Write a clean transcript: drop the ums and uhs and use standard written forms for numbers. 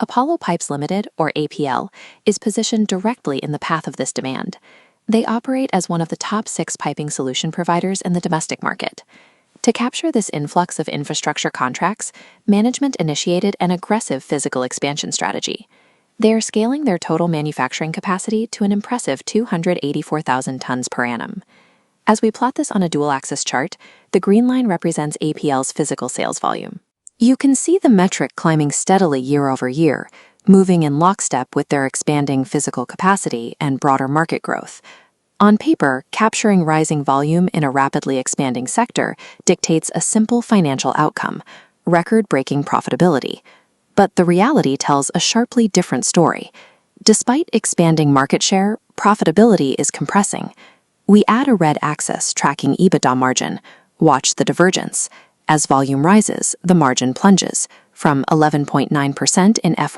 Apollo Pipes Limited, or APL, is positioned directly in the path of this demand. They operate as one of the top 6 piping solution providers in the domestic market. To capture this influx of infrastructure contracts, management initiated an aggressive physical expansion strategy. They are scaling their total manufacturing capacity to an impressive 284,000 tons per annum. As we plot this on a dual-axis chart, the green line represents APL's physical sales volume. You can see the metric climbing steadily year over year, moving in lockstep with their expanding physical capacity and broader market growth. On paper, capturing rising volume in a rapidly expanding sector dictates a simple financial outcome: record-breaking profitability. But the reality tells a sharply different story. Despite expanding market share, profitability is compressing. We add a red axis tracking EBITDA margin. Watch the divergence. As volume rises, the margin plunges from 11.9% in